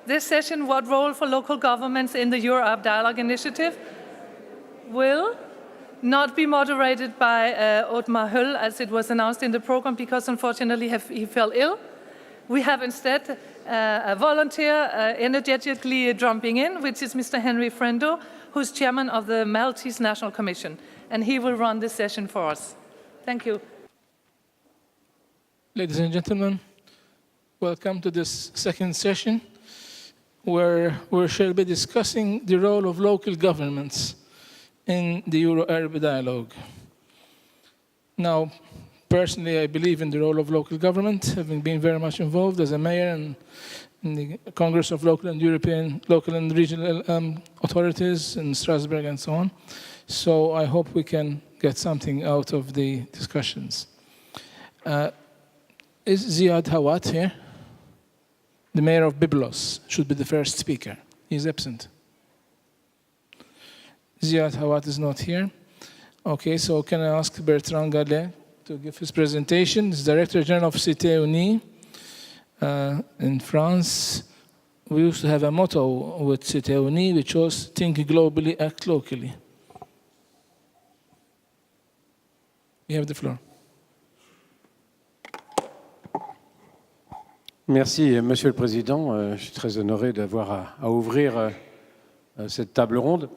This session, What Role for Local Governments in the Euro-Arab Dialogue Initiative, will not be moderated by Otmar Höll, as it was announced in the program, because unfortunately he fell ill. We have instead a volunteer energetically jumping in, which is Mr. Henry Frendo, who's chairman of the Maltese National Commission, and he will run this session for us. Thank you. Ladies and gentlemen, welcome to this second session where we shall be discussing the role of local governments in the Euro-Arab dialogue. Now, personally, I believe in the role of local government, having been very much involved as a mayor in the Congress of Local and European, Local and Regional Authorities in Strasbourg and so on. So I hope we can get something out of the discussions. Is Ziad Hawat here? The mayor of Byblos should be the first speaker. He's absent. Ziad Hawat is not here. Okay, so can I ask Bertrand Gallet to give his presentation? He's Director General of Cité Unie in France. We used to have a motto with Cité Unie, which was think globally, act locally. You have the floor. Merci, Monsieur le Président. Je suis très honoré d'avoir à ouvrir cette table ronde.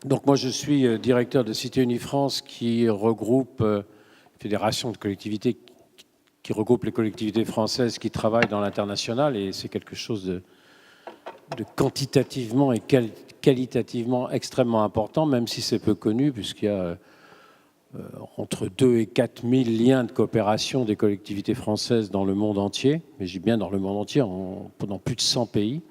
Donc moi, je suis directeur de Cité Unie France, qui regroupe une fédération de collectivités qui regroupe les collectivités françaises qui travaillent dans l'international, et c'est quelque chose de quantitativement et qualitativement extrêmement important, même si c'est peu connu, puisqu'il y a entre 2 et 4 000 liens de coopération des collectivités françaises dans le monde entier, mais je dis bien dans le monde entier, dans plus de 100 pays.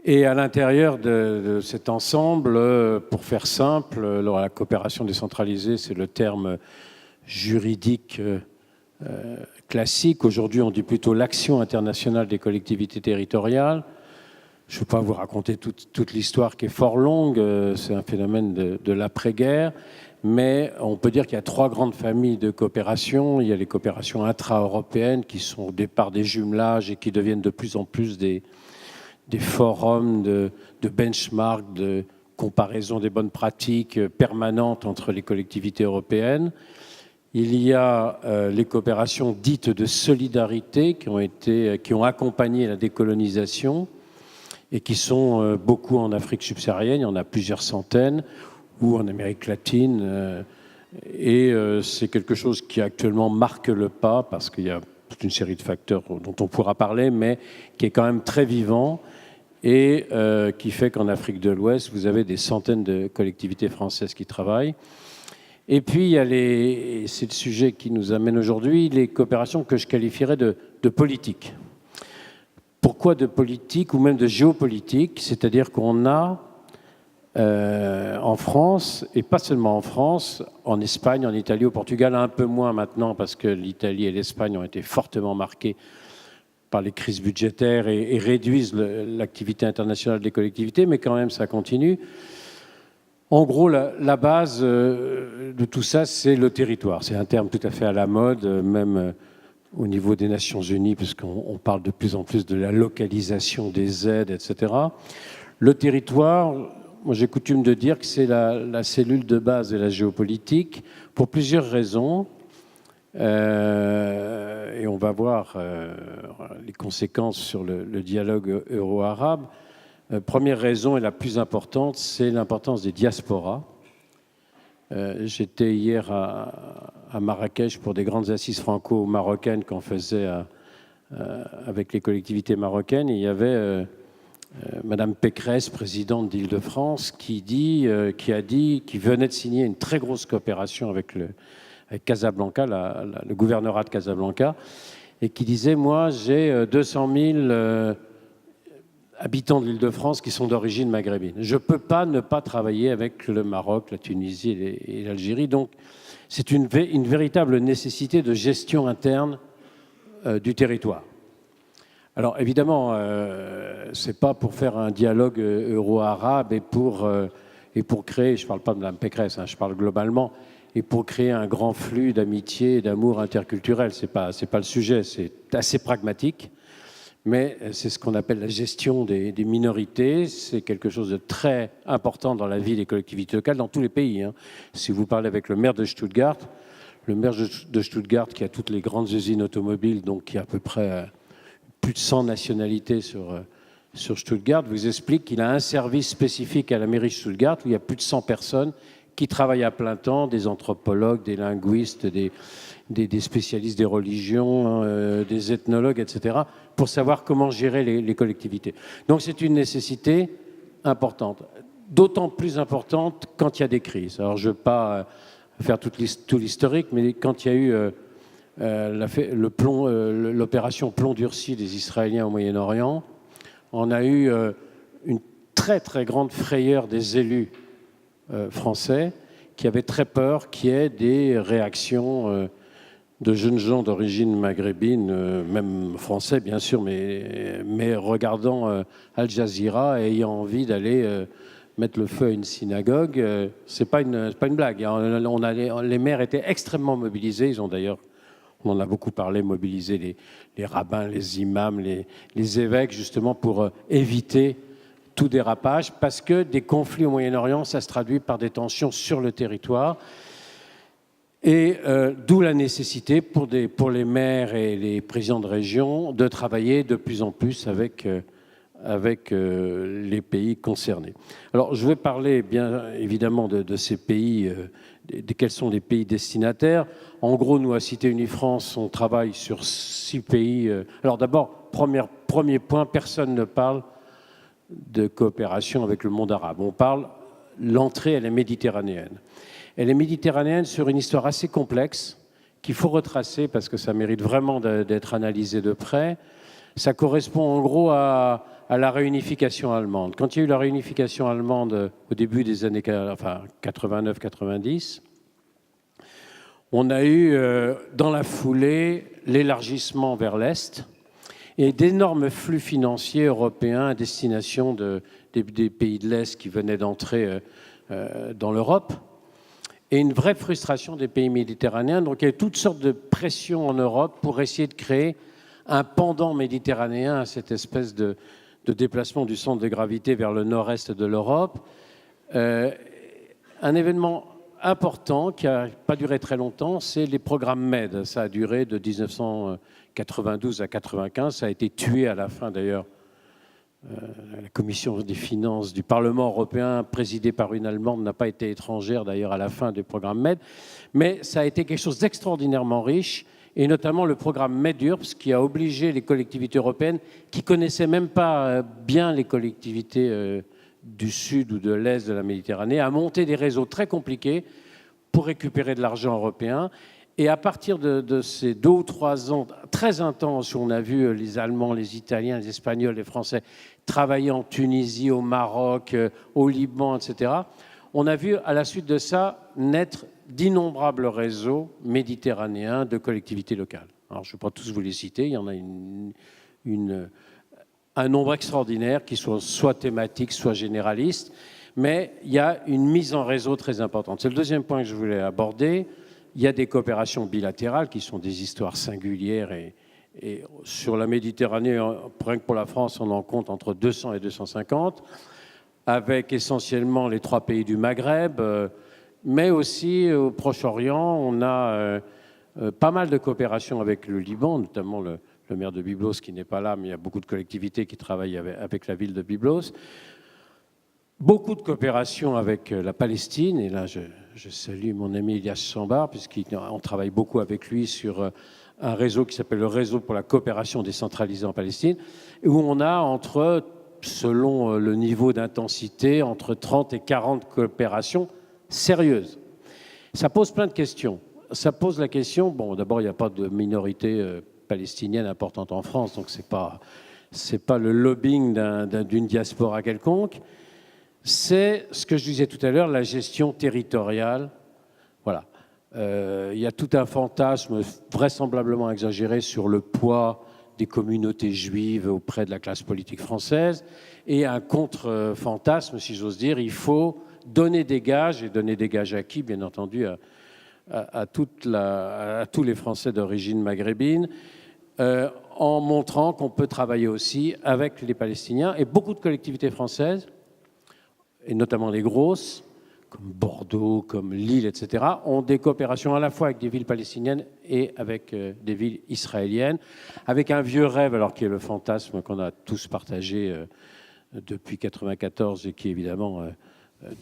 Et à l'intérieur de cet ensemble, pour faire simple, la coopération décentralisée, c'est le terme juridique classique. Aujourd'hui, on dit plutôt l'action internationale des collectivités territoriales. Je ne vais pas vous raconter toute l'histoire qui est fort longue, c'est un phénomène de l'après-guerre. Mais on peut dire qu'il y a 3 grandes familles de coopération. Il y a les coopérations intra-européennes qui sont au départ des jumelages et qui deviennent de plus en plus des forums de benchmark, de comparaison des bonnes pratiques permanentes entre les collectivités européennes. Il y a les coopérations dites de solidarité qui ont accompagné la décolonisation et qui sont beaucoup en Afrique subsaharienne. Il y en a plusieurs centaines, ou en Amérique latine, et c'est quelque chose qui actuellement marque le pas, parce qu'il y a toute une série de facteurs dont on pourra parler, mais qui est quand même très vivant, et qui fait qu'en Afrique de l'Ouest, vous avez des centaines de collectivités françaises qui travaillent. Et puis, il y a c'est le sujet qui nous amène aujourd'hui, les coopérations que je qualifierais de politique. Pourquoi de politique, ou même de géopolitique? C'est-à-dire qu'on a en France, et pas seulement en France, en Espagne, en Italie, au Portugal, un peu moins maintenant parce que l'Italie et l'Espagne ont été fortement marquées par les crises budgétaires et réduisent l'activité internationale des collectivités, mais quand même ça continue. En gros, la base de tout ça, c'est le territoire. C'est un terme tout à fait à la mode, même au niveau des Nations Unies, puisqu'on parle de plus en plus de la localisation des aides, etc. Le territoire, moi, j'ai coutume de dire que c'est la cellule de base de la géopolitique pour plusieurs raisons. Et on va voir les conséquences sur le dialogue euro-arabe. Première raison et la plus importante, c'est l'importance des diasporas. J'étais hier à Marrakech pour des grandes assises franco-marocaines qu'on faisait avec les collectivités marocaines. Et il y avait Madame Pécresse, présidente d'Île-de-France, qui venait de signer une très grosse coopération avec Casablanca, le gouvernorat de Casablanca, et qui disait, moi, j'ai 200 000 habitants de l'Île-de-France qui sont d'origine maghrébine. Je ne peux pas ne pas travailler avec le Maroc, la Tunisie et l'Algérie. Donc, c'est une véritable nécessité de gestion interne du territoire. Alors évidemment, ce n'est pas pour faire un dialogue euro-arabe et pour créer, je ne parle pas de Mme Pécresse, je parle globalement, et pour créer un grand flux d'amitié et d'amour interculturel. Ce n'est pas le sujet, c'est assez pragmatique. mais c'est ce qu'on appelle la gestion des minorités. C'est quelque chose de très important dans la vie des collectivités locales, dans tous les pays. Si vous parlez avec le maire de Stuttgart, qui a toutes les grandes usines automobiles, donc qui a à peu près plus de 100 nationalités sur Stuttgart, vous explique qu'il a un service spécifique à la mairie de Stuttgart où il y a plus de 100 personnes qui travaillent à plein temps, des anthropologues, des linguistes, des spécialistes des religions, des ethnologues, etc., pour savoir comment gérer les collectivités. Donc c'est une nécessité importante, d'autant plus importante quand il y a des crises. Alors je ne veux pas faire tout l'historique, mais quand il y a eu l'opération plomb durci des Israéliens au Moyen-Orient, on a eu une très très grande frayeur des élus français qui avaient très peur qu'il y ait des réactions de jeunes gens d'origine maghrébine, même français bien sûr, mais regardant Al Jazeera et ayant envie d'aller mettre le feu à une synagogue. C'est pas une blague. Les maires étaient extrêmement mobilisés. Ils ont d'ailleurs, on en a beaucoup parlé, mobilisé les rabbins, les imams, les évêques, justement pour éviter tout dérapage, parce que des conflits au Moyen-Orient, ça se traduit par des tensions sur le territoire. Et d'où la nécessité pour les maires et les présidents de région de travailler de plus en plus avec les pays concernés. Alors, je vais parler bien évidemment de ces pays, quels sont les pays destinataires. En gros, nous, à Cité Unie France, on travaille sur 6 pays. Alors d'abord, premier point, personne ne parle de coopération avec le monde arabe. On parle l'entrée, elle est méditerranéenne. Elle est méditerranéenne sur une histoire assez complexe qu'il faut retracer parce que ça mérite vraiment d'être analysé de près. Ça correspond en gros à la réunification allemande. Quand il y a eu la réunification allemande au début des années 89-90, on a eu dans la foulée l'élargissement vers l'Est et d'énormes flux financiers européens à destination des pays de l'Est qui venaient d'entrer dans l'Europe et une vraie frustration des pays méditerranéens. Donc il y a eu toutes sortes de pressions en Europe pour essayer de créer un pendant méditerranéen à cette espèce de déplacement du centre de gravité vers le nord-est de l'Europe. Un événement important qui n'a pas duré très longtemps, c'est les programmes MED. Ça a duré de 1992 à 1995. Ça a été tué à la fin d'ailleurs. La commission des finances du Parlement européen, présidée par une Allemande, n'a pas été étrangère d'ailleurs à la fin du programme MED. Mais ça a été quelque chose d'extraordinairement riche, et notamment le programme MED-URBS qui a obligé les collectivités européennes qui ne connaissaient même pas bien les collectivités du sud ou de l'est de la Méditerranée à monter des réseaux très compliqués pour récupérer de l'argent européen. Et à partir de ces 2 ou 3 ans très intenses où on a vu les Allemands, les Italiens, les Espagnols, les Français travailler en Tunisie, au Maroc, au Liban, etc., on a vu à la suite de ça naître d'innombrables réseaux méditerranéens de collectivités locales. Alors je ne vais pas tous vous les citer, il y en a un nombre extraordinaire qui sont soit thématiques, soit généralistes, mais il y a une mise en réseau très importante. C'est le deuxième point que je voulais aborder. Il y a des coopérations bilatérales qui sont des histoires singulières et sur la Méditerranée, rien que pour la France, on en compte entre 200 et 250, avec essentiellement les 3 pays du Maghreb, mais aussi au Proche-Orient, on a pas mal de coopérations avec le Liban, notamment le maire de Byblos qui n'est pas là, mais il y a beaucoup de collectivités qui travaillent avec la ville de Byblos. Beaucoup de coopération avec la Palestine, et là je salue mon ami Elias Sambar, puisqu'on travaille beaucoup avec lui sur un réseau qui s'appelle le Réseau pour la coopération décentralisée en Palestine, où on a selon le niveau d'intensité, entre 30 et 40 coopérations sérieuses. Ça pose plein de questions. Ça pose la question, bon, d'abord, il n'y a pas de minorité palestinienne importante en France, donc c'est pas le lobbying d'une diaspora quelconque. C'est ce que je disais tout à l'heure, la gestion territoriale. Voilà. Il y a tout un fantasme vraisemblablement exagéré sur le poids des communautés juives auprès de la classe politique française et un contre-fantasme, si j'ose dire. Il faut donner des gages, et donner des gages à qui, bien entendu, à tous les Français d'origine maghrébine, en montrant qu'on peut travailler aussi avec les Palestiniens. Et beaucoup de collectivités françaises, et notamment les grosses, comme Bordeaux, comme Lille, etc., ont des coopérations à la fois avec des villes palestiniennes et avec des villes israéliennes, avec un vieux rêve, alors qui est le fantasme qu'on a tous partagé depuis 1994 et qui est évidemment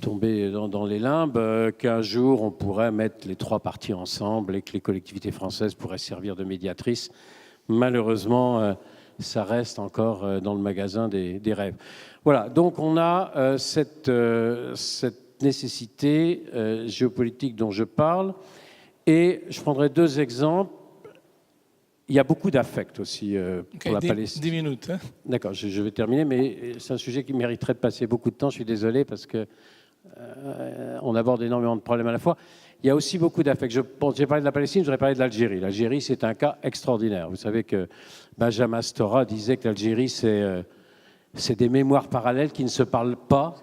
tombé dans les limbes, qu'un jour on pourrait mettre les trois parties ensemble et que les collectivités françaises pourraient servir de médiatrices. Malheureusement, ça reste encore dans le magasin des rêves. Voilà, donc on a cette nécessité géopolitique dont je parle. Et je prendrai deux exemples. Il y a beaucoup d'affect aussi pour la Palestine. 10 minutes. Hein? D'accord, je vais terminer, mais c'est un sujet qui mériterait de passer beaucoup de temps. Je suis désolé parce que on aborde énormément de problèmes à la fois. Il y a aussi beaucoup d'affect. J'ai parlé de la Palestine, je voudrais parler de l'Algérie. L'Algérie, c'est un cas extraordinaire. Vous savez que Benjamin Stora disait que l'Algérie, c'est des mémoires parallèles qui ne se parlent pas.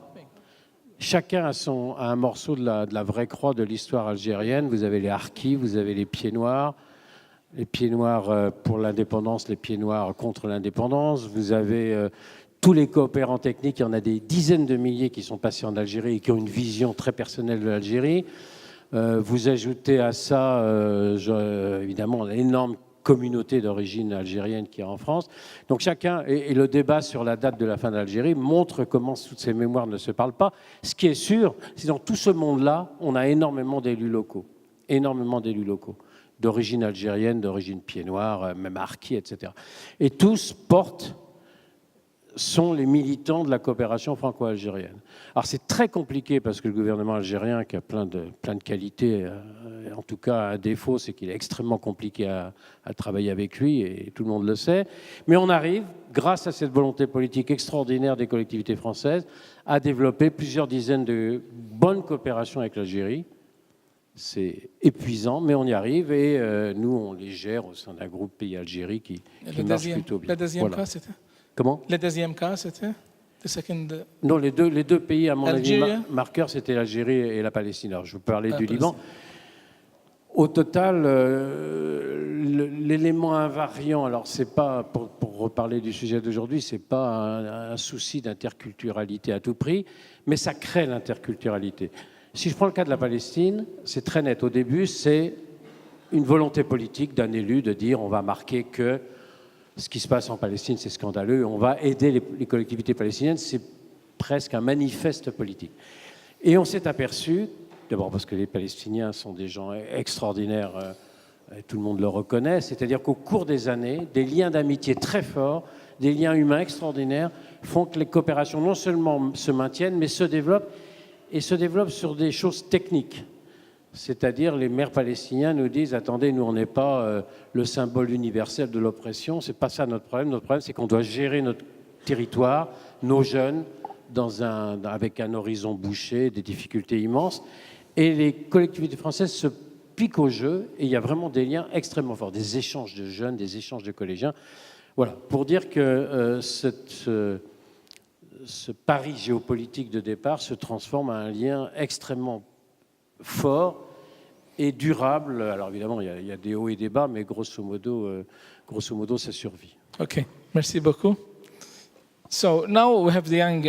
Chacun a un morceau de la vraie croix de l'histoire algérienne. Vous avez les harkis, vous avez les pieds noirs pour l'indépendance, les pieds noirs contre l'indépendance. Vous avez tous les coopérants techniques. Il y en a des dizaines de milliers qui sont passés en Algérie et qui ont une vision très personnelle de l'Algérie. Vous ajoutez à ça, évidemment, l'énorme communauté d'origine algérienne qui est en France. Donc chacun, et le débat sur la date de la fin de l'Algérie montre comment toutes ces mémoires ne se parlent pas. Ce qui est sûr, c'est que dans tout ce monde-là, on a énormément d'élus locaux, d'origine algérienne, d'origine pied noir, même harki, etc. Et tous sont les militants de la coopération franco-algérienne. Alors c'est très compliqué parce que le gouvernement algérien, qui a plein de qualités, en tout cas un défaut, c'est qu'il est extrêmement compliqué à travailler avec lui, et tout le monde le sait. Mais on arrive, grâce à cette volonté politique extraordinaire des collectivités françaises, à développer plusieurs dizaines de bonnes coopérations avec l'Algérie. C'est épuisant, mais on y arrive, et nous, on les gère au sein d'un groupe Pays Algérie qui marche plutôt bien. Le deuxième cas, c'était? Comment? Le deuxième cas, c'était? Non, les deux pays, à mon avis, Algérie. marqueurs, c'était l'Algérie et la Palestine. Alors, je vous parlais du Liban. Au total, l'élément invariant, alors c'est pas, pour reparler du sujet d'aujourd'hui, c'est pas un souci d'interculturalité à tout prix, mais ça crée l'interculturalité. Si je prends le cas de la Palestine, c'est très net. Au début, c'est une volonté politique d'un élu de dire on va marquer que ce qui se passe en Palestine, c'est scandaleux, on va aider les collectivités palestiniennes, c'est presque un manifeste politique. Et on s'est aperçu, d'abord parce que les Palestiniens sont des gens extraordinaires, tout le monde le reconnaît, c'est-à-dire qu'au cours des années, des liens d'amitié très forts, des liens humains extraordinaires font que les coopérations non seulement se maintiennent, mais se développent, et se développent sur des choses techniques. C'est-à-dire, les maires palestiniens nous disent « Attendez, nous, on n'est pas le symbole universel de l'oppression, c'est pas ça notre problème. Notre problème, c'est qu'on doit gérer notre territoire, nos jeunes, avec un horizon bouché, des difficultés immenses. » Et les collectivités françaises se piquent au jeu, et il y a vraiment des liens extrêmement forts, des échanges de jeunes, des échanges de collégiens. Voilà, pour dire que ce pari géopolitique de départ se transforme en un lien extrêmement fort et durable. Alors évidemment, il y a des hauts et des bas, mais grosso modo, ça survit. Okay, merci beaucoup. So now we have the young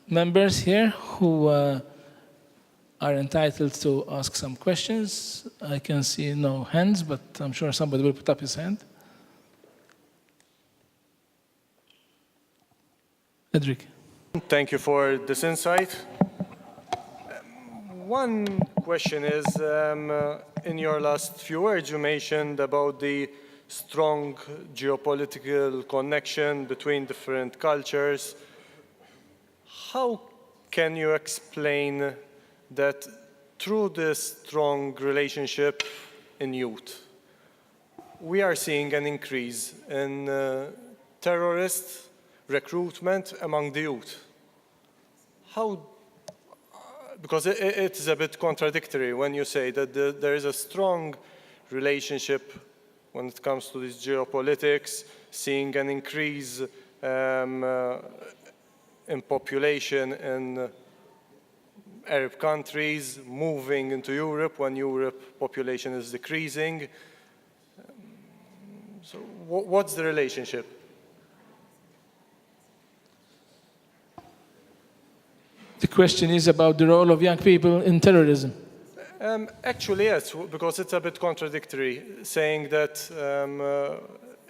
members here who are entitled to ask some questions. I can see no hands, but I'm sure somebody will put up his hand. Edric. Thank you for this insight. One question is, in your last few words, you mentioned about the strong geopolitical connection between different cultures. How can you explain that through this strong relationship in youth, we are seeing an increase in terrorist recruitment among the youth? How? Because it is a bit contradictory when you say that there is a strong relationship when it comes to this geopolitics, seeing an increase in population in Arab countries, moving into Europe when Europe population is decreasing. So what's the relationship? The question is about the role of young people in terrorism. Actually, yes, because it's a bit contradictory, saying that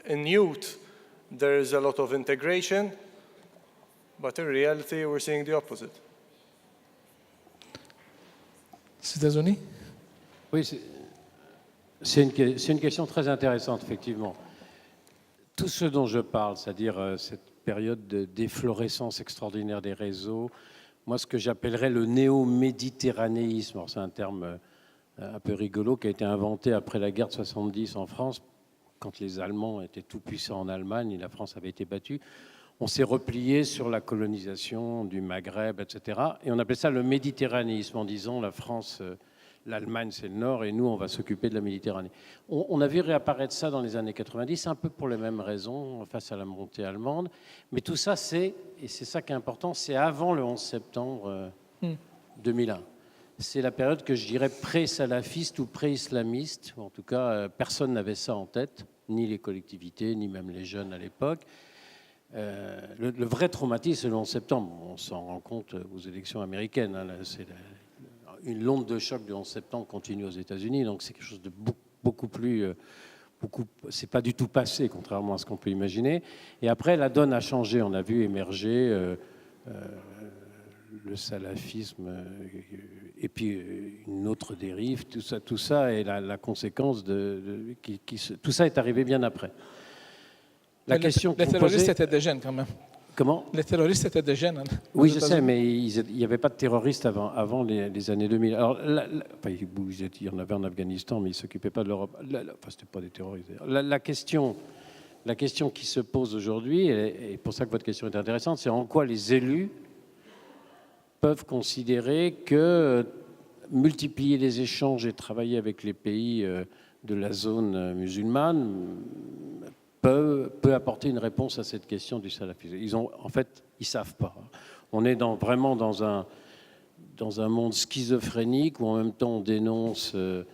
in youth there is a lot of integration, but in reality we're seeing the opposite. États-Unis? Oui, c'est une question très intéressante, effectivement. Tout ce dont je parle, c'est-à-dire cette période d'efflorescence extraordinaire des réseaux, moi, ce que j'appellerais le néo-méditerranéisme, c'est un terme un peu rigolo qui a été inventé après la guerre de 70 en France, quand les Allemands étaient tout puissants en Allemagne et la France avait été battue. On s'est replié sur la colonisation du Maghreb, etc. Et on appelait ça le méditerranéisme, en disant la France, l'Allemagne, c'est le nord, et nous, on va s'occuper de la Méditerranée. On a vu réapparaître ça dans les années 90, un peu pour les mêmes raisons, face à la montée allemande. Mais tout ça, et c'est ça qui est important, c'est avant le 11 septembre 2001. C'est la période que je dirais pré-salafiste ou pré-islamiste. En tout cas, personne n'avait ça en tête, ni les collectivités, ni même les jeunes à l'époque. Le vrai traumatisme, c'est le 11 septembre. On s'en rend compte aux élections américaines. Une l'onde de choc du 11 septembre continue aux États-Unis, donc c'est quelque chose de beaucoup plus... c'est pas du tout passé, contrairement à ce qu'on peut imaginer. Et après, la donne a changé. On a vu émerger le salafisme et puis une autre dérive. Tout ça est la conséquence tout ça est arrivé bien après. La question les que vous terroristes posez... étaient des jeunes, quand même. Comment? Les terroristes étaient des jeunes. Oui, je sais, mais il n'y avait pas de terroristes avant les années 2000. Alors, il y en avait en Afghanistan, mais ils ne s'occupaient pas de l'Europe. Enfin, ce n'était pas des terroristes. La question qui se pose aujourd'hui, et pour ça que votre question est intéressante, c'est en quoi les élus peuvent considérer que multiplier les échanges et travailler avec les pays de la zone musulmane peut apporter une réponse à cette question du salafisme. En fait, ils ne savent pas. On est vraiment dans un monde schizophrénique où en même temps on dénonce le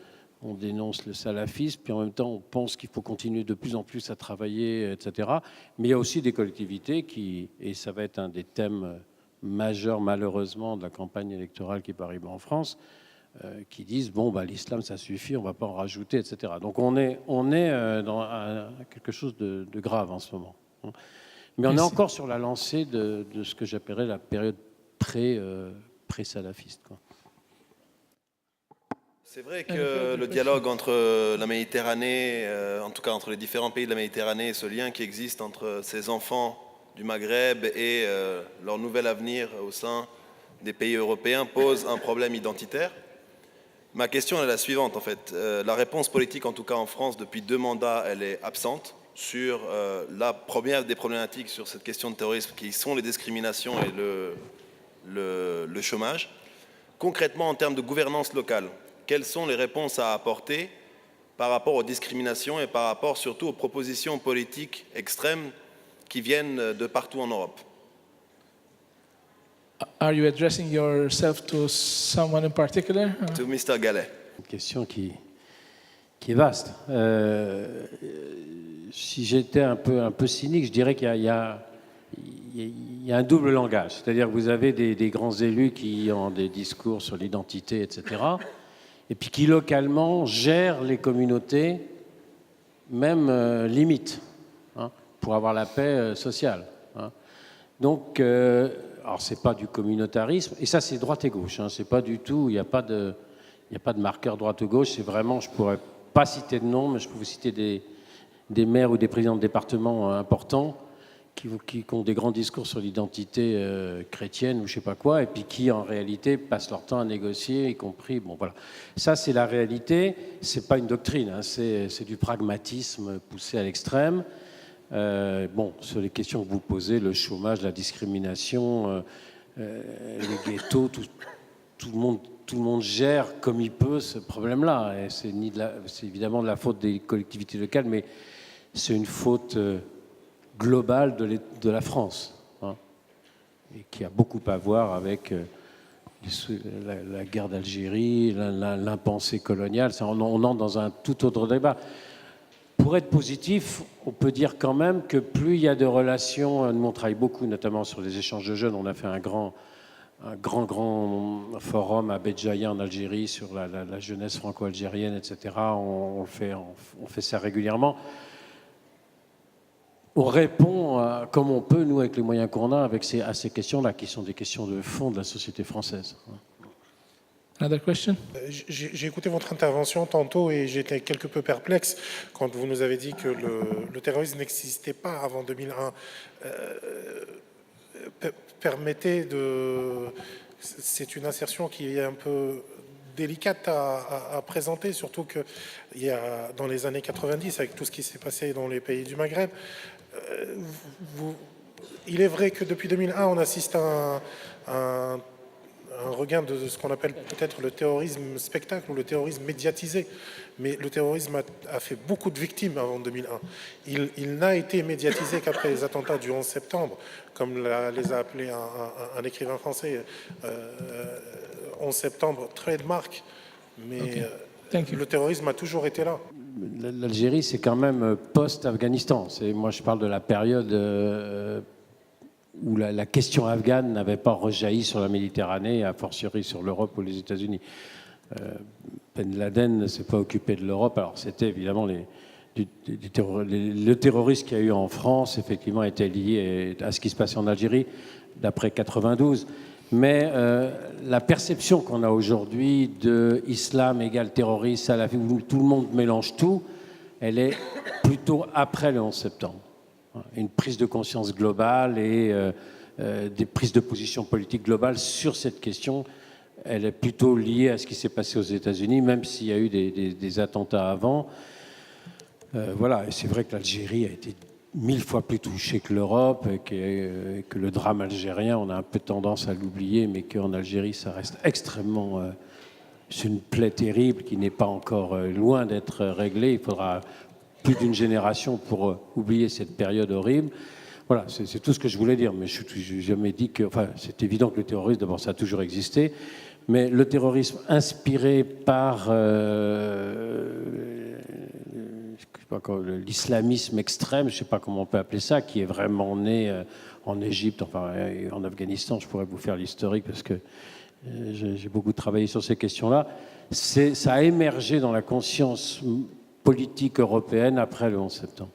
salafisme, puis en même temps on pense qu'il faut continuer de plus en plus à travailler, etc. Mais il y a aussi des collectivités et ça va être un des thèmes majeurs malheureusement de la campagne électorale qui peut arriver en France, qui disent l'islam ça suffit, on ne va pas en rajouter, etc. Donc on est dans quelque chose de grave en ce moment. Mais on est encore sur la lancée de ce que j'appellerais la période pré-salafiste. C'est vrai que le dialogue entre la Méditerranée, en tout cas entre les différents pays de la Méditerranée, ce lien qui existe entre ces enfants du Maghreb et leur nouvel avenir au sein des pays européens pose un problème identitaire. Ma question est la suivante, en fait. La réponse politique, en tout cas en France, depuis 2 mandats, elle est absente sur la première des problématiques sur cette question de terrorisme, qui sont les discriminations et le chômage. Concrètement, en termes de gouvernance locale, quelles sont les réponses à apporter par rapport aux discriminations et par rapport surtout aux propositions politiques extrêmes qui viennent de partout en Europe? Are you addressing yourself to someone in particular? To Mr. Gallet. Une question qui est vaste. Si j'étais un peu cynique, je dirais qu'il y a un double langage. C'est-à-dire que vous avez des grands élus qui ont des discours sur l'identité, etc., et puis qui localement gèrent les communautés, même limite, pour avoir la paix sociale. Donc, alors c'est pas du communautarisme, et ça c'est droite et gauche. C'est pas du tout, il n'y a pas de marqueur droite ou gauche. C'est vraiment, je pourrais pas citer de nom, mais je peux vous citer des maires ou des présidents de départements importants qui ont des grands discours sur l'identité chrétienne ou je sais pas quoi, et puis qui en réalité passent leur temps à négocier, y compris. Bon voilà, ça c'est la réalité. C'est pas une doctrine, c'est du pragmatisme poussé à l'extrême. Sur les questions que vous posez, le chômage, la discrimination, les ghettos, tout le monde gère comme il peut ce problème-là. Et c'est évidemment de la faute des collectivités locales, mais c'est une faute globale de la France, et qui a beaucoup à voir avec la guerre d'Algérie, l'impensée coloniale. On entre dans un tout autre débat. Pour être positif, on peut dire quand même que plus il y a de relations, nous on travaille beaucoup notamment sur les échanges de jeunes, on a fait un grand forum à Béjaïa en Algérie sur la jeunesse franco-algérienne, etc. On fait ça régulièrement. On répond comme on peut, nous, avec les moyens qu'on a, à ces questions-là, qui sont des questions de fond de la société française. Another question? J'ai écouté votre intervention tantôt et j'étais quelque peu perplexe quand vous nous avez dit que le terrorisme n'existait pas avant 2001. Permettez de... C'est une assertion qui est un peu délicate à présenter, surtout que dans les années 90, avec tout ce qui s'est passé dans les pays du Maghreb, il est vrai que depuis 2001, on assiste à un regain de ce qu'on appelle peut-être le terrorisme spectacle ou le terrorisme médiatisé. Mais le terrorisme a fait beaucoup de victimes avant 2001. Il n'a été médiatisé qu'après les attentats du 11 septembre, comme les a appelés un écrivain français, 11 septembre, trademark. Mais le terrorisme a toujours été là. L'Algérie, c'est quand même post-Afghanistan. Moi, je parle de la période où la question afghane n'avait pas rejailli sur la Méditerranée, a fortiori sur l'Europe ou les États-Unis. Ben Laden ne s'est pas occupé de l'Europe. Alors, c'était évidemment le terrorisme qu'il y a eu en France, effectivement, était lié à ce qui se passait en Algérie, d'après 92. Mais la perception qu'on a aujourd'hui de islam égale terroriste, salafi, où tout le monde mélange tout, elle est plutôt après le 11 septembre. Une prise de conscience globale et des prises de position politiques globales sur cette question, elle est plutôt liée à ce qui s'est passé aux États-Unis, même s'il y a eu des attentats avant. Voilà, et c'est vrai que l'Algérie a été 1000 fois plus touchée que l'Europe, et que le drame algérien, on a un peu tendance à l'oublier, mais qu'en Algérie, ça reste extrêmement... c'est une plaie terrible qui n'est pas encore loin d'être réglée. Il faudra plus d'une génération pour oublier cette période horrible. Voilà, c'est tout ce que je voulais dire, mais je n'ai jamais dit que... Enfin, c'est évident que le terrorisme, d'abord, ça a toujours existé, mais le terrorisme inspiré par l'islamisme extrême, je ne sais pas comment on peut appeler ça, qui est vraiment né en Égypte, enfin en Afghanistan, je pourrais vous faire l'historique parce que j'ai beaucoup travaillé sur ces questions-là. Ça a émergé dans la conscience politique européenne après le 11 septembre.